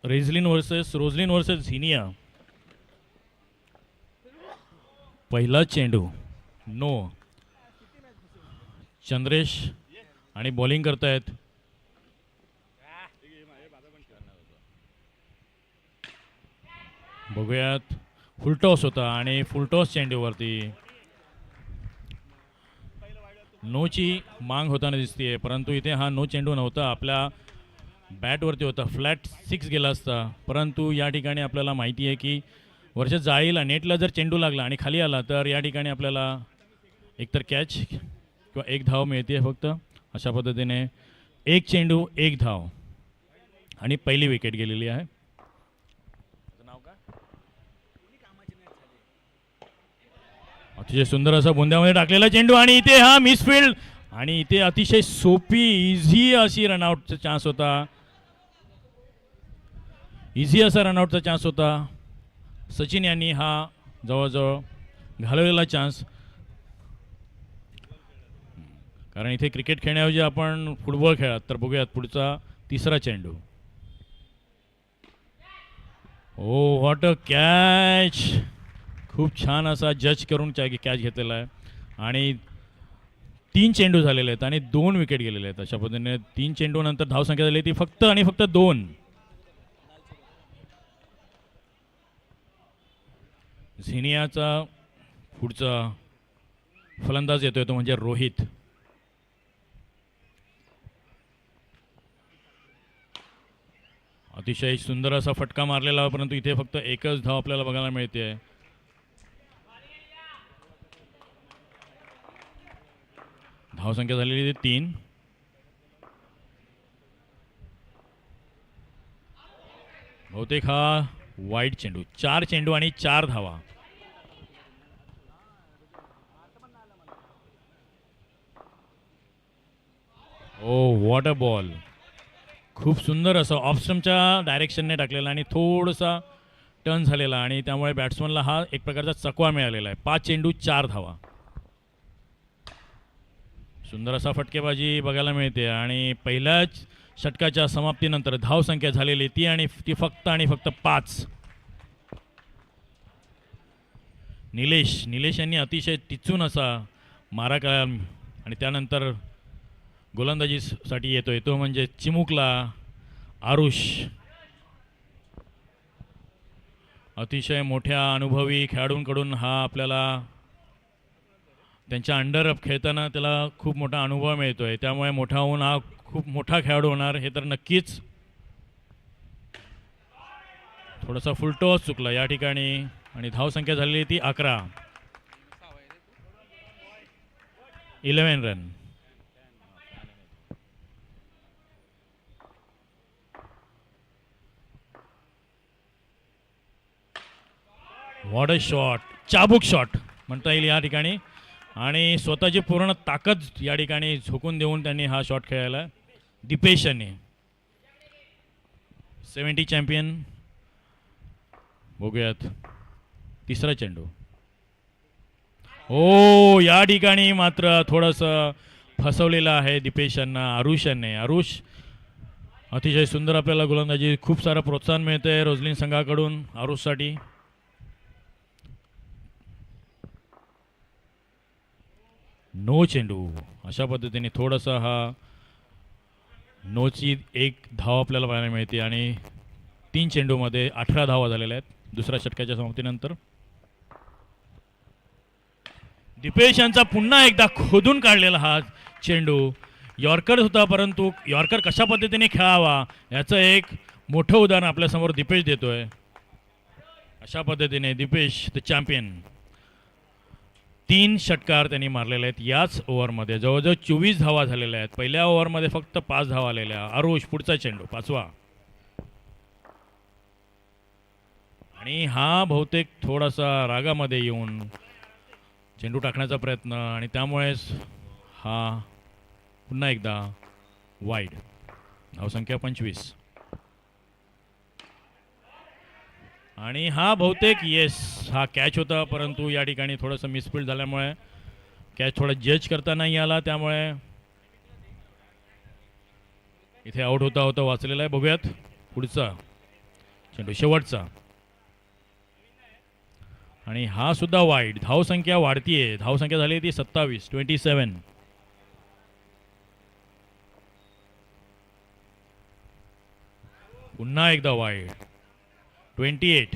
रोझलिन versus zinnia. पहिला चेंडू no. Chandresh आणि बॉलिंग करतायत. बघूयात. फुलटॉस होता आणि फुलटॉस चेंडूवरती नोची मांग होताना दिसतीये, परंतु इथे हा नो चेंडू नव्हता. आपल्या बॅटवरती होता. फ्लॅट 6 गेला असता, परंतु या ठिकाणी आपल्याला माहिती आहे की वर्ष जाळीला नेटला जर चेंडू लागला आणि खाली आला तर या ठिकाणी आपल्याला एकतर कॅच किंवा एक धाव मिळते फक्त. अशा पद्धतीने एक चेंडू एक धाव आणि पहिली विकेट गेलेली आहे. अतिशय सुंदर असा बुंद्यामध्ये टाकलेला चेंडू आणि इथे हा मिसफिल्ड आणि इथे अतिशय सोपी इझी अशी रनआउटचा चान्स होता. इझी असा रनआउटचा चान्स होता. सचिन यांनी हा जवळजवळ घालवलेला चान्स. कारण इथे क्रिकेट खेळण्याऐवजी आपण फुटबॉल खेळात. तर बघूयात पुढचा तिसरा चेंडू. ओ व्हॉट अ कॅच. खूप छान असा जज करून कॅच घेतलेला आहे आणि 3 चेंडू झालेले आहेत आणि 2 विकेट गेलेले आहेत. अशा पद्धतीने 3 चेंडू नंतर धावसंख्या झाली ती फक्त आणि फक्त 2. झिनियाचा पुढचा फलंदाज येतोय तो म्हणजे रोहित. अतिशय सुंदर असा फटका मारलेला, परंतु इथे फक्त एकच धाव आपल्याला बघायला मिळते. धावसंख्या झालेली 3. बहुतेक हा वाईट चेंडू. 4 चेंडू आणि 4 धावा. ओ व्हॉट अ बॉल. खूप सुंदर असं ऑफस्टमच्या डायरेक्शनने टाकलेला आणि थोडासा टर्न झालेला आणि त्यामुळे बॅट्समनला हा एक प्रकारचा चकवा मिळालेला आहे. 5 चेंडू 4 धावा. सुंदर असा फटकेबाजी बघायला मिळते आणि पहिल्याच षटकाच्या समाप्तीनंतर धावसंख्या झालेली ती फक्त आणि फक्त 5. निलेश यांनी अतिशय टिचून असा मारा केला आणि त्यानंतर गोलंदाजीसाठी येतोय तो म्हणजे चिमुकला आरुष. अतिशय मोठ्या अनुभवी खेळाडूंकडून हा आपल्याला त्यांच्या अंडर खेळताना त्याला खूप मोठा अनुभव मिळतोय, त्यामुळे मोठा होऊन हा खूप मोठा खेळाडू होणार हे तर नक्कीच. थोडासा फुलटॉस चुकला या ठिकाणी आणि धावसंख्या झालेली ती 11. 11 रन. What a shot. चाबूक शॉट म्हणता येईल या ठिकाणी आणि स्वतःची पूर्ण ताकद या ठिकाणी झोकून देऊन त्यांनी हा शॉट खेळायला. दीपेश यांनी 70 चॅम्पियन. बघूयात तिसरा चेंडू. ओ या ठिकाणी मात्र थोडंसं फसवलेलं आहे दीपेश यांना आरुष यांनी. आरुष अतिशय सुंदर आपल्याला गोलंदाजी खूप सारं प्रोत्साहन मिळतंय रोझलिन संघाकडून आरुषसाठी. नो चेंडू. अशा पद्धतीने थोडासा हा नोची एक धाव आपल्याला पाहायला मिळते आणि 3 चेंडूमध्ये 18 धावा झालेल्या आहेत दुसऱ्या षटकाच्या समाप्तीनंतर. दीपेश यांचा पुन्हा एकदा खोदून काढलेला हा चेंडू. यॉर्कर होता, परंतु यॉर्कर कशा पद्धतीने खेळावा याचं एक मोठं उदाहरण आपल्यासमोर दीपेश देतोय. अशा पद्धतीने दीपेश द चॅम्पियन. 3 षटकार त्यांनी मारलेले आहेत याच ओव्हरमध्ये. जवळजवळ 24 धावा झालेल्या आहेत. पहिल्या ओव्हरमध्ये फक्त 5 धावा आलेल्या. आरुष पुढचा चेंडू 5वा आणि हा बहुतेक थोडासा रागामध्ये येऊन चेंडू टाकण्याचा प्रयत्न आणि त्यामुळेच हा पुन्हा एकदा वाईड. धावसंख्या 25 आणि हा बहुतेक हा कॅच होता, परंतु या ठिकाणी थोडंसं मिसफिल्ड झाल्यामुळे कॅच थोडा जज करता नाही आला, त्यामुळे इथे आउट होता वाचलेला आहे. बघूयात पुढचा चेंडू शेवटचा आणि हा सुद्धा वाईड. धावसंख्या वाढतीये. धावसंख्या झाली ती 27, 27. पुन्हा एकदा वाईड 28.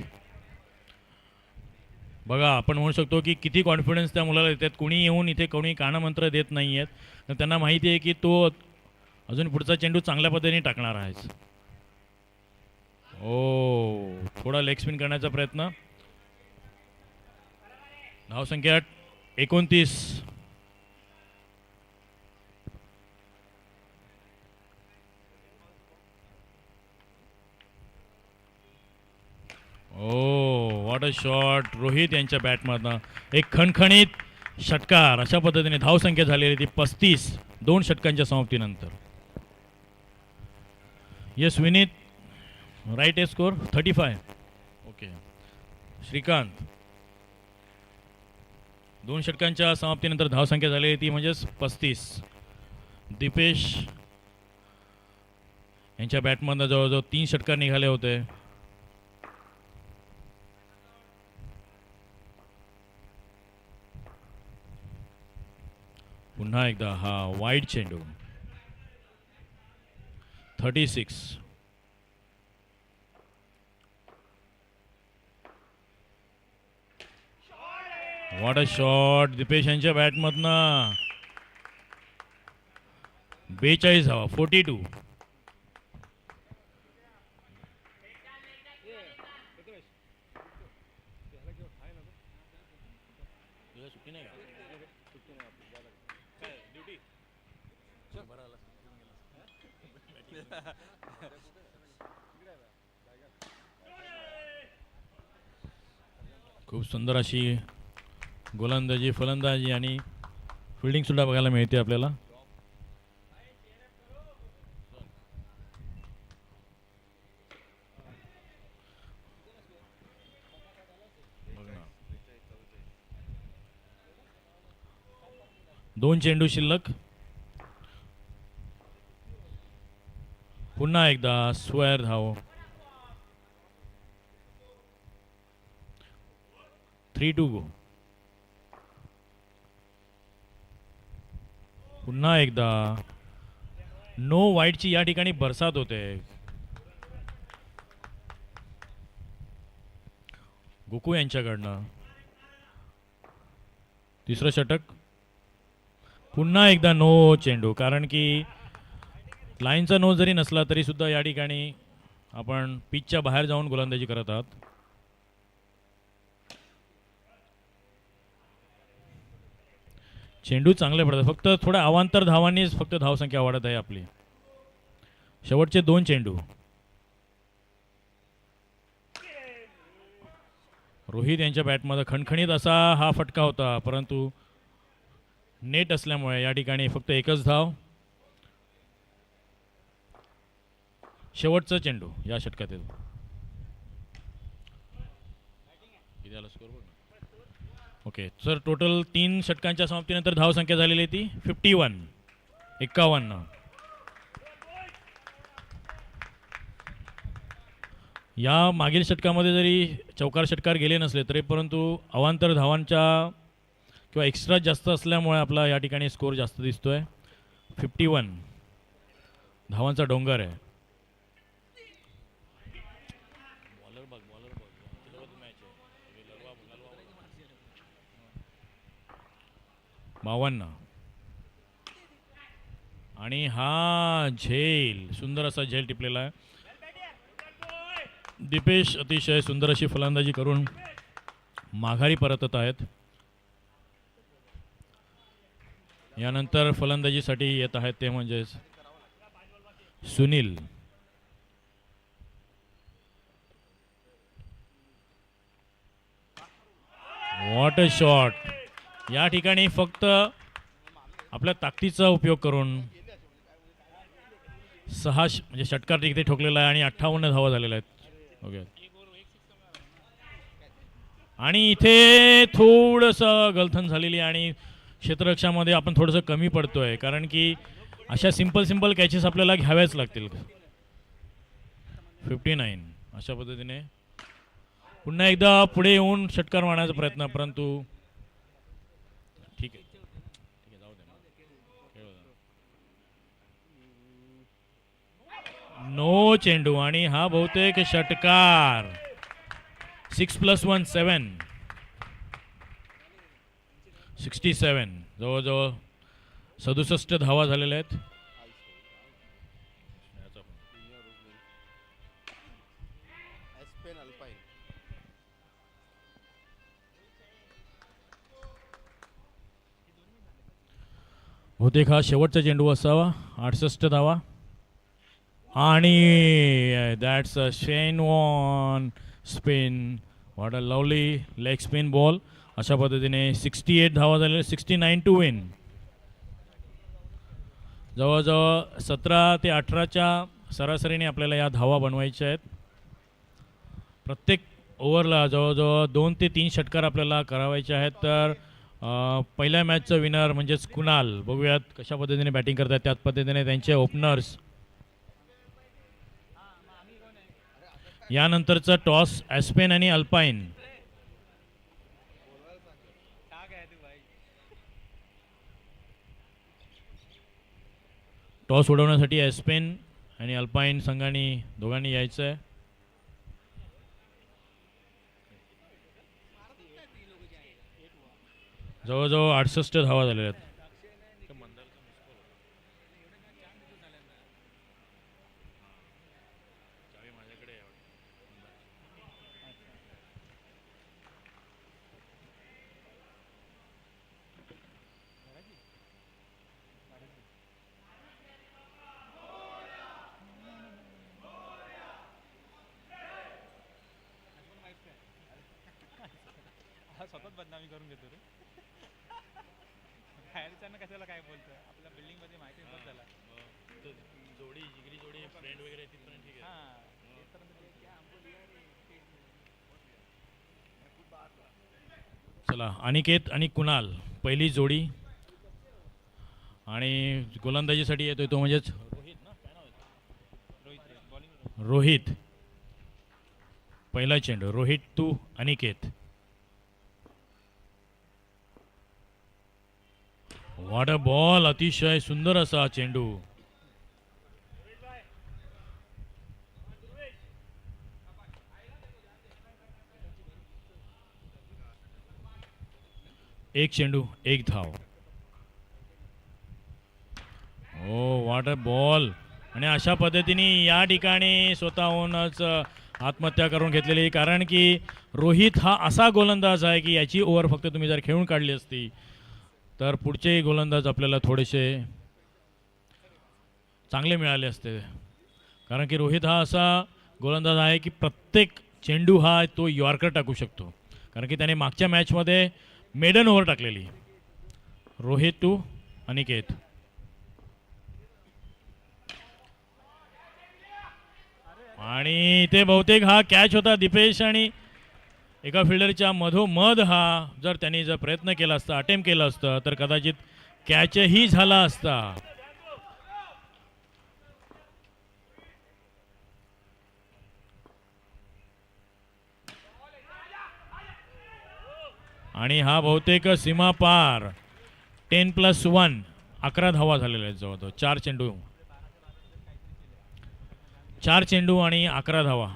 बघा आपण म्हणू शकतो की किती कॉन्फिडन्स त्या मुलाला देतात. कुणी येऊन इथे कोणी कानमंत्र देत नाही आहेत. तर त्यांना माहिती आहे की तो अजून पुढचा चेंडू चांगल्या पद्धतीने टाकणार आहे. ओ थोडा लेग स्पिन करण्याचा प्रयत्न. धावसंख्या 29. ओ व्हॉट अ शॉट रोहित यांच्या बॅटमधनं. एक खणखणीत षटकार. अशा पद्धतीने धावसंख्या झालेली ती 35 2 षटकांच्या समाप्तीनंतर. येस विनीत राईट ए स्कोर 35. ओके श्रीकांत 2 षटकांच्या समाप्तीनंतर धावसंख्या झालेली ती म्हणजेच 35. दीपेश यांच्या बॅटमधनं जवळजवळ 3 षटकार निघाले होते. पुन्हा एकदा हा वाईड चेंडू 36. व्हॉट अ शॉट दीपेश यांच्या बॅटमधनं. 42 धावा 42. खूप सुंदर अशी गोलंदाजी फलंदाजी आणि फिल्डिंग सुद्धा बघायला मिळते आपल्याला. दोन चेंडू शिल्लक. पुन्हा एकदा स्क्वेअर धाव. 3 गो. पुन्हा एकदा नो वाईडची या ठिकाणी बरसात होते. गोकू यांच्याकडनं तिसरं षटक. पुन्हा एकदा नो चेंडू. कारण की लाईनचा नो जरी नसला तरी सुद्धा या ठिकाणी आपण पिचच्या बाहेर जाऊन गोलंदाजी करत आहात. चेंडू चांगले पडतात. फक्त थोड्या अवांतर धावांनीच फक्त धावसंख्या वाढत आहे आपली. शेवटचे 2 चेंडू. रोहित यांच्या बॅटमध्ये खणखणीत असा हा फटका होता परंतु नेट असल्यामुळे या ठिकाणी फक्त एकच धाव. शेवटचा चेंडू या षटकातील. ओके सर टोटल 3 षटकांच्या समाप्तीनंतर धावसंख्या झालेली ती 51 51. या मागील षटकामध्ये जरी चौकार षटकार गेले नसले तरी परंतु अवांतर धावांच्या किंवा एक्स्ट्रा जास्त असल्यामुळे आपला या ठिकाणी स्कोर जास्त दिसतोय. 51 धावांचा डोंगर आहे. बावन्न. आणि हा झेल सुंदर असा झेल टिपलेला आहे. दीपेश अतिशय सुंदर अशी फलंदाजी करून माघारी परतत आहेत. यानंतर फलंदाजीसाठी येत आहेत ते म्हणजे सुनील. What a shot. या ठिकाणी फक्त आपल्या ताकदीचा उपयोग करून 6 म्हणजे षटकार इथे ठोकलेला आहे आणि 58 धावा झालेल्या आहेत. ओके आणि इथे थोडंसं गलथन झालेली आणि क्षेत्ररक्षामध्ये आपण थोडंसं कमी पडतोय कारण की अशा सिंपल कॅचेस आपल्याला घ्याव्याच लागतील. 59 अशा पद्धतीने पुन्हा एकदा पुढे येऊन षटकार मारण्याचा प्रयत्न, परंतु ठीक आहे जाऊ दे नो चेंडू आणि हा बहुतेक षटकार. 6+1 7 67. जवळजवळ 67 धावा झालेल्या आहेत. बहुतेक हा शेवटचा चेंडू असावा. 68 धावा आणि that's a Shane Warne spin. What a lovely leg spin ball. अशा पद्धतीने 68 धावा झालेल्या. 69 टू विन. जवळजवळ 17 ते 18च्या सरासरीने आपल्याला या धावा बनवायच्या आहेत. प्रत्येक ओव्हरला जवळजवळ 2 ते 3 षटकार आपल्याला करावायचे आहेत. तर पहिल्या मॅचचं विनर म्हणजेच कुणाल, बघूयात कशा पद्धतीने बॅटिंग करतात. त्याच पद्धतीने त्यांचे ओपनर्स. यानंतरचा टॉस ॲस्पेन आणि अल्पाईन. टॉस उडवण्यासाठी ॲस्पेन आणि अल्पाईन संघांनी दोघांनी यायचं आहे. जवळजवळ 68 धावा झालेल्या आहेत. स्वतःच बदनामी करून घेतो रे. बाहेरच्यांना कशाला काय बोलतोय. आपल्या बिल्डिंग मध्ये माहिती बस झाला. जोडी जिगरी जोडी फ्रेंड वगैरे तिथपर्यंत ठीक आहे. चला अनिकेत आणि कुणाल पहिली जोडी. आणि गोलंदाजीसाठी येतोय तो म्हणजेच रोहित ना. काय नाव आहे? रोहित. पहिला चेंडू Rohit to Aniket. What a ball. अतिशय सुंदर असा चेंडू. एक चेंडू एक धाव. Oh what a ball. आणि अशा पद्धतीने या ठिकाणी स्वतःहूनच आत्महत्या करून घेतलेली. कारण की रोहित हा असा गोलंदाज आहे की याची ओव्हर फक्त तुम्ही जर खेळून काढली असती तर पुढचेही गोलंदाज आपल्याला थोडेसे चांगले मिळाले असते. कारण की रोहित हा असा गोलंदाज आहे की प्रत्येक चेंडू हा तो यॉर्कर टाकू शकतो. कारण की त्याने मागच्या मॅचमध्ये मेडन ओव्हर टाकलेली. रोहित टू अनिकेत. आणि ते बहुतेक हा कॅच होता दीपेश. आणि एका फिल्डरच्या मधोमध हा जर त्यांनी जर प्रयत्न केला असता, अटेम्प्ट केलं असतं तर कदाचित कॅचही झाला असता. आणि हा बहुतेक सीमा पार. 10+1 11 धावा झालेल्या आहेत. जवळजवळ 4 चेंडू आणि 11 धावा.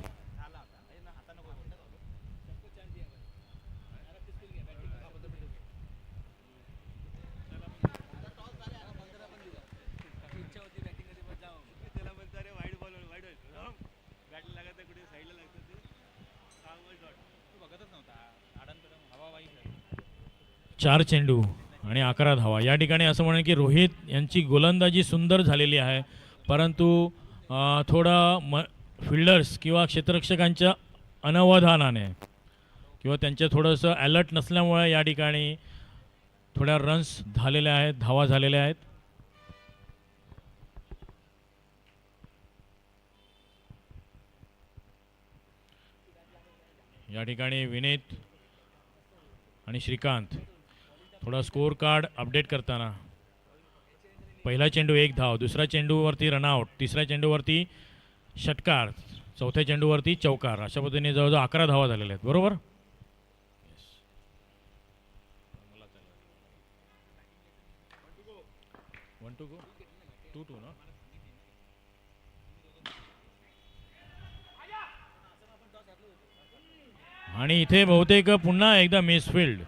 चार चेंडू आणि 11 धावा. या ठिकाणी असं म्हणेन की रोहित यांची गोलंदाजी सुंदर झालेली आहे. परंतु थोडा फिल्डर्स किंवा क्षेत्ररक्षकांच्या अनवधानाने किंवा त्यांच्या थोडंसं अलर्ट नसल्यामुळे या ठिकाणी थोड्या रन्स झालेल्या आहेत, धावा झालेल्या आहेत. या ठिकाणी विनीत आणि श्रीकांत थोडा स्कोर कार्ड अपडेट करताना. पहिला चेंडू एक धाव, दुसरा चेंडूवरती रनआउट, तिसऱ्या चेंडूवरती षटकार, चौथ्या चेंडूवरती चौकार. अशा पद्धतीने जवळजवळ 11 धावा झालेल्या आहेत, बरोबर. आणि इथे बहुतेक पुन्हा एकदा मिसफिल्ड.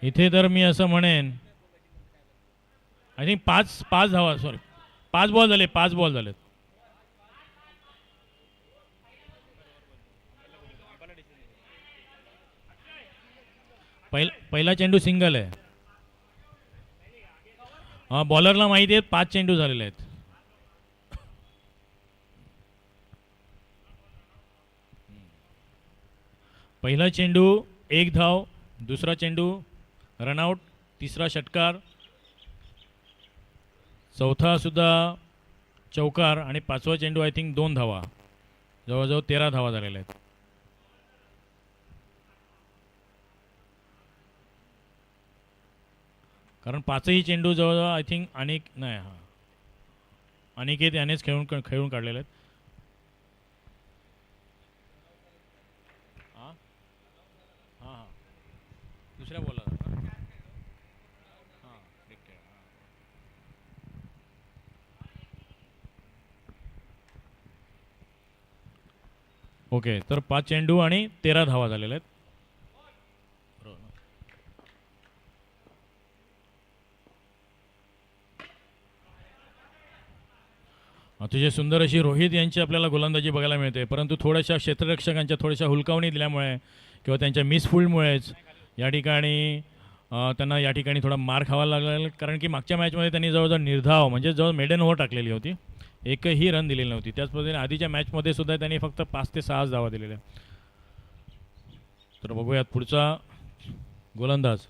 इथे तर मी असं म्हणेन, आय थिंक पाच पाच धावा, सॉरी 5 बॉल झाले, 5 बॉल झालेत. पहिला चेंडू सिंगल आहे. बॉलरला माहिती आहेत 5 चेंडू झालेले आहेत. पहिला चेंडू 1 धाव, दुसरा चेंडू रनआउट, तिसरा षटकार, चौथा सुद्धा चौकार आणि 5वा चेंडू आय थिंक 2 धावा. जवळजवळ 13 धावा झालेल्या आहेत. कारण 5ही चेंडू जवळजवळ आय थिंक अनिकेत यानेच खेळून काढलेले आहेत. हां हां दुसऱ्या बॉलला हां ओके. तर 5 चेंडू आणि 13 धावा झालेल्या आहेत. अतिशय सुंदर अशी रोहित यांची आपल्याला गोलंदाजी बघायला मिळते, परंतु थोड्याशा क्षेत्ररक्षकांच्या थोड्याशा हुलकावणी दिल्यामुळे किंवा त्यांच्या मिसफिल्डमुळेच या ठिकाणी त्यांना या ठिकाणी थोडा मार खावा लागला. कारण की मागच्या मॅचमध्ये त्यांनी जवळजवळ निर्धाव म्हणजे जवळ मेडन ओव्हर टाकलेली होती, एकही रन दिलेली नव्हती. त्याच पद्धतीने आधीच्या मॅचमध्ये सुद्धा त्यांनी फक्त 5 ते 6 धावा दिलेल्या. तर बघूयात पुढचा गोलंदाज.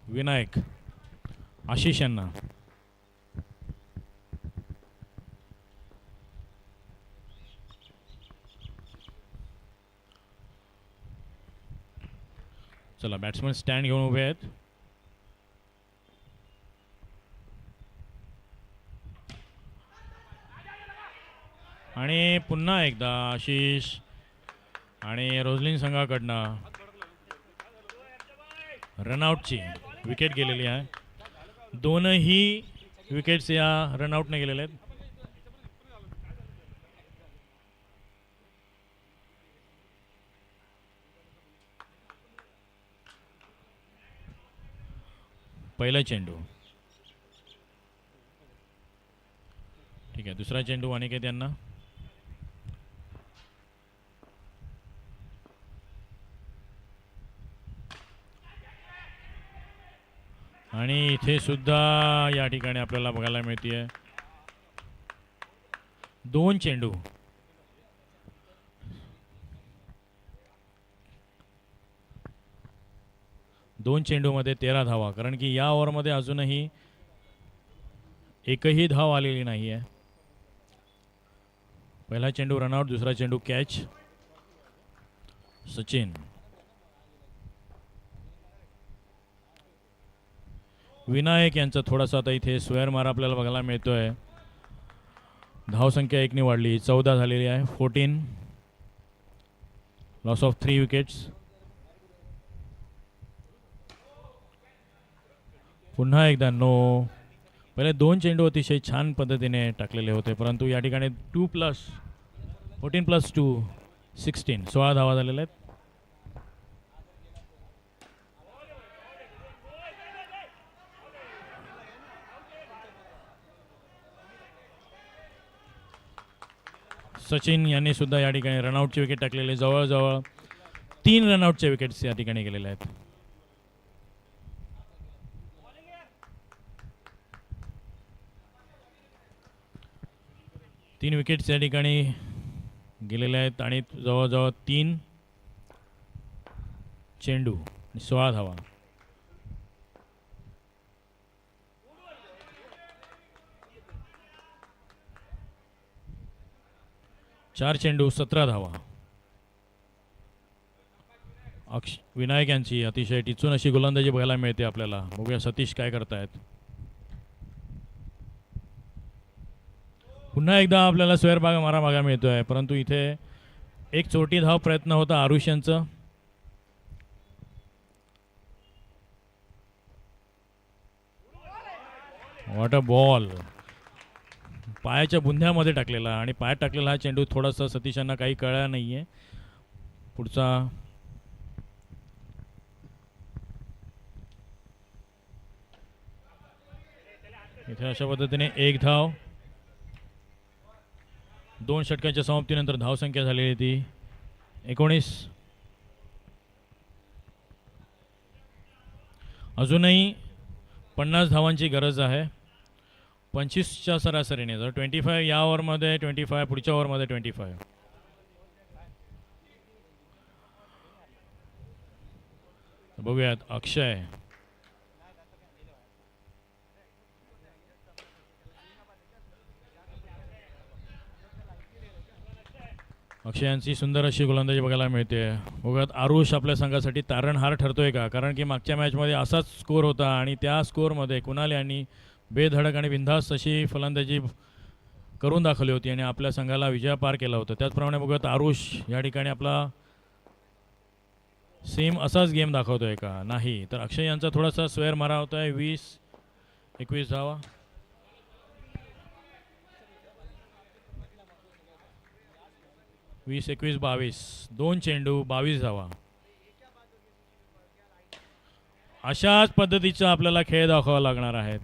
विनायक आशिष यांना. चला बॅट्समन स्टँड घेऊन उभे आहेत. आणि पुन्हा एकदा आशिष आणि रोझलिन संघाकडनं रनआउटची विकेट गेलेली आहे. दोनही विकेट्स या रनआउटने गेलेले आहेत. पहिला चेंडू ठीक आहे. दुसरा चेंडू अनिकेत यांना. आणि इथे सुद्धा या ठिकाणी आपल्याला बघायला मिळते 2 चेंडू. दोन चेंडूमध्ये 13 धावा. कारण की या ओव्हरमध्ये अजूनही एकही धाव आलेली नाही आहे. पहिला चेंडू रनआउट, दुसरा चेंडू कॅच. सचिन. विनायक यांचा थोडासा आता इथे स्वेअर मार आपल्याला बघायला मिळतोय. धावसंख्या 1ने वाढली, 14 झालेली आहे. 14. Loss of 3 wickets. पुन्हा एकदा नो. पहिले 2 चेंडू अतिशय छान पद्धतीने टाकलेले होते, परंतु या ठिकाणी 14 + 2 16 16 धावा झालेल्या आहेत. सचिन यांनी सुद्धा या ठिकाणी रनआउटची विकेट टाकलेली. जवळजवळ 3 रनआउटच्या विकेट्स या ठिकाणी गेलेल्या आहेत. तीन विकेट्स या ठिकाणी गेलेल्या आहेत आणि जवळजवळ 3 चेंडू 16 धावा. चार चेंडू 17 धावा. विनायक यांची अतिशय टिचून अशी गोलंदाजी बघायला मिळते आपल्याला. बघूया सतीश काय करतायत. पुन्हा एकदा आपल्याला स्क्वेअर मारा बघायला मिळतोय, परंतु इथे एक चोटी धाव प्रयत्न होता आरुष यांचं. What a ball. पायाच्या बुंध्यामध्ये टाकलेला आणि पायात टाकलेला हा चेंडू थोडासा सतीशांना काही कळला नाहीये. पुढचा इथे अशा पद्धतीने एक धाव. 2 षटकांच्या समाप्तीनंतर धावसंख्या झालेली ती 19. अजूनही 50 धावांची गरज आहे. 25च्या सरासरीने. जर 25 या ओव्हरमध्ये 25, पुढच्या ओव्हरमध्ये 25. बघूयात अक्षय. अक्षयांची सुंदर अशी गोलंदाजी बघायला मिळते. बघूयात आरुष आपल्या संघासाठी तारणहार ठरतोय का, कारण की मागच्या मॅचमध्ये असाच स्कोर होता आणि त्या स्कोअरमध्ये कुणाल यांनी बेधडक आणि बिनधास्त अशी फलंदाजी करून दाखवली होती आणि आपल्या संघाला विजयापार केला होता. त्याचप्रमाणे बघूयात आरुष या ठिकाणी आपला सेम असाच गेम दाखवतोय का, नाही तर अक्षय यांचा थोडासा स्वेअर मारा होतोय. 20-21 धावा. 20-21-22. 2 चेंडू 22 धावा. अशाच पद्धतीचा आपल्याला खेळ दाखवावा लागणार आहेत.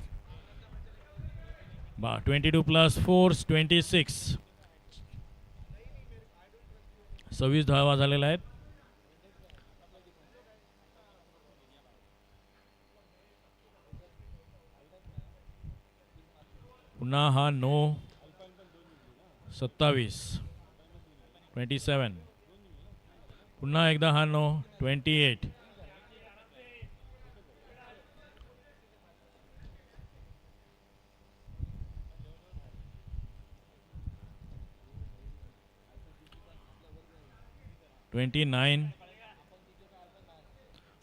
22+4 26. 26 धावा झालेल्या आहेत. पुन्हा हा 9 27 27. पुन्हा एकदा हा 9 28.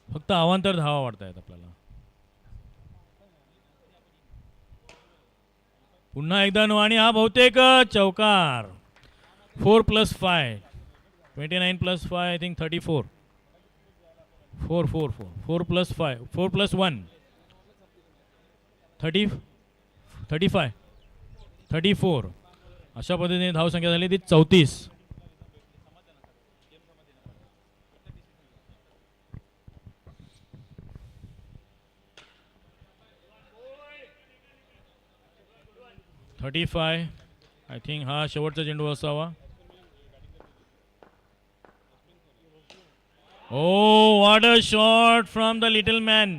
फक्त अवांतर धावा वाढत आहेत आपल्याला. पुन्हा एकदा 9 आणि हा बहुतेक चौकार. 4+5 29+5 आय थिंक 34. 4+5 4+1 35 34. अशा पद्धतीने धावसंख्या झाली ती 34. आय थिंक हा शेवटचा चेंडू असावा. Oh, what a shot from the little man,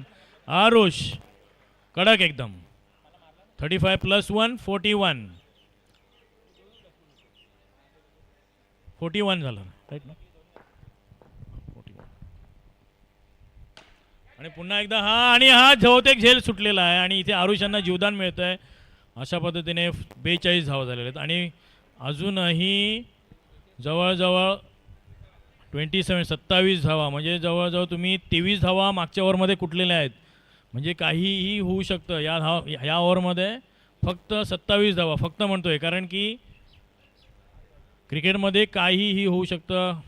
Arush. कडक एकदम. 35+1 41. 41 झालं राईट ना. 41. आणि पुन्हा एकदा आणि हा बहुतेक झेल सुटलेला आहे आणि इथे आरुष यांना जीवदान मिळत आहे. अशा पद्धतीने 42 धावा झालेल्या आहेत आणि अजूनही जवळजवळ 27 धावा, म्हणजे जवळजवळ तुम्ही 23 धावा मागच्या ओव्हरमध्ये कुठलेल्या आहेत. म्हणजे काहीही होऊ शकतं या ओव्हरमध्ये. फक्त 27 धावा फक्त म्हणतोय, कारण की क्रिकेटमध्ये काहीही होऊ शकतं.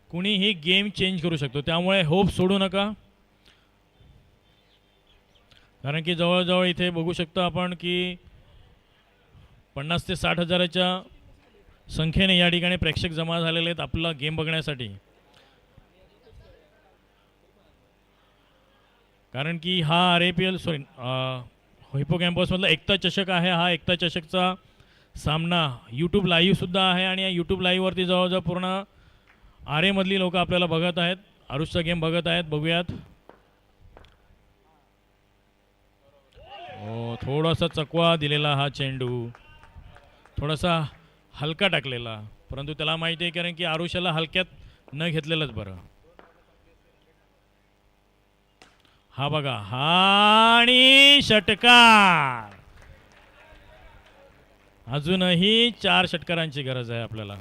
कुणीही गेम चेंज करू शकतो, त्यामुळे होप सोडू नका. कारण की जवळजवळ इथे बघू शकतो आपण की 50 ते 60 हजाराच्या संख्येने या ठिकाणी प्रेक्षक जमा झालेले आहेत आपला गेम बघण्यासाठी. कारण की हा RAPL हिपोकॅम्पसमधला एकता चषक आहे. हा एकता चषकचा सामना यूट्यूब लाईव्हसुद्धा आहे आणि या यूट्यूब लाईव्हवरती जवळजवळ पूर्ण RA मधली लोक आपल्याला बघत आहेत, आरुषचा गेम बघत आहेत. बघूयात. थोडासा चकवा दिलेला हा चेंडू, थोडासा हलका टाकलेला, परंतु त्याला माहिती आहे कारण की आरुषाला हलक्यात न घेतलेलंच बरं. हा बघा, हा आणि षटकार. अजूनही 4 षटकारांची गरज आहे आपल्याला.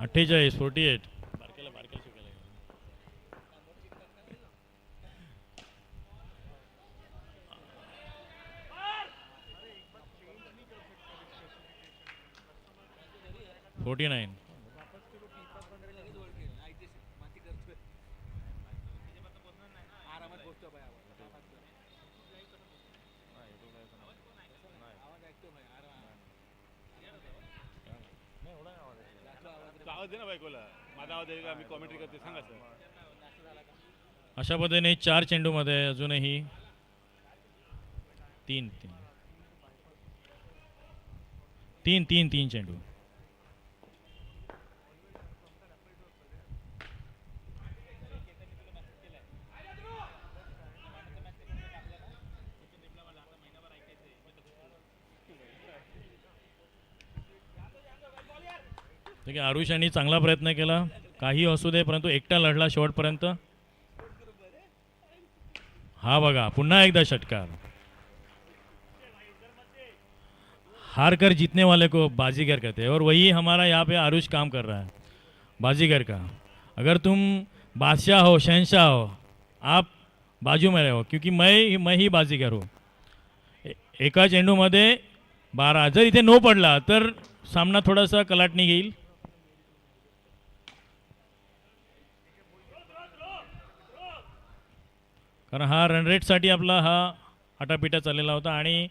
48. बारकेला शिकायला गेला. Forty nine. आवाज दे ना बायकोला. माझा आवाज आहे का? मी कॉमेंट्री करते, सांगा सर. अशा पद्धतीने 4 चेंडूमध्ये अजूनही 3 चेंडू. ठीक आहे, आरुष यांनी चांगला प्रयत्न केला, काही असू दे, परंतु एकटा लढला शेवटपर्यंत. हा बघा पुन्हा एकदा षटकार. हार कर जीतने वाले को बाजीगर कहते हैं और वही हमारा यहाँ पे आरुष काम कर रहा है, बाजीगर का. अगर तुम बादशाह हो, शहनशाह हो, आप बाजू में रहो, क्योंकि मैं ही बाजीगर हूँ. एका चेंडूमध्ये 12. जर इथे नो पडला तर सामना थोडासा कलाटणी घेईल. कारण हा रन रेटसाठी आपला हा आटापिटा चाललेला होता आणि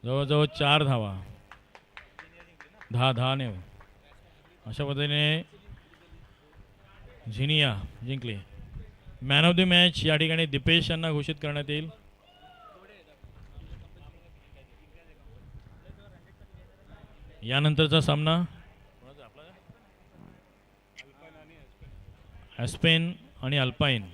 जवळजवळ 4 धावा. 10 ने अशा पद्धतीने झिनिया जिंकली. मॅन ऑफ द मॅच या ठिकाणी दिपेश यांना घोषित करण्यात येईल. यानंतरचा सामना ॲस्पेन आणि अल्पाईन.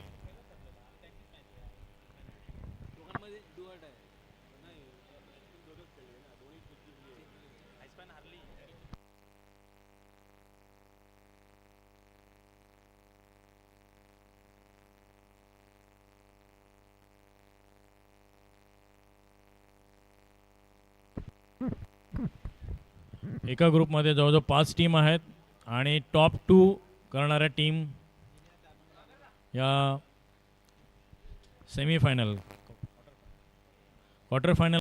एका ग्रुपमध्ये जवळजवळ 5 टीम आहेत आणि टॉप 2 करणाऱ्या टीम या सेमीफायनल क्वार्टर फायनल